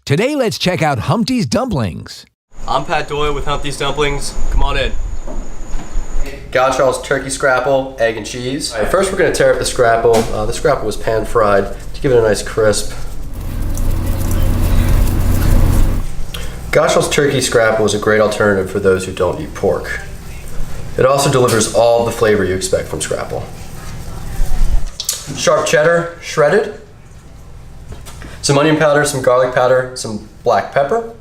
Today, let's check out Humpty's Dumplings. I'm Pat Doyle with Humpty's Dumplings. Come on in. Godshall's Turkey Scrapple, Egg and Cheese. All right, first we're going to tear up the scrapple. The scrapple was pan fried to give it a nice crisp. Godshall's Turkey Scrapple is a great alternative for those who don't eat pork. It also delivers all the flavor you expect from scrapple. Sharp cheddar, shredded. Some onion powder, some garlic powder, some black pepper.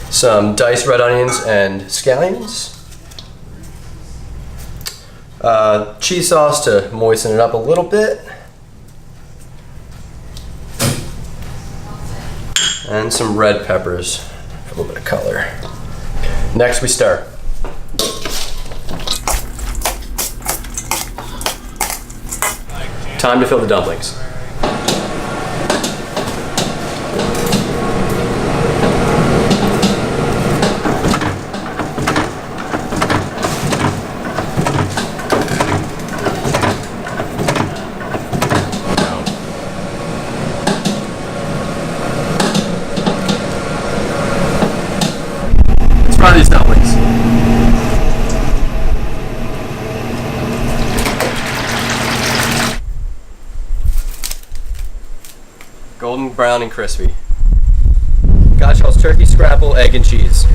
Some diced red onions and scallions. Cheese sauce to moisten it up a little bit. And some red peppers for a little bit of color. Next we stir. Time to fill the dumplings. Let's try these dumplings. Golden brown and crispy. Godshall's Turkey Scrapple, Egg and Cheese.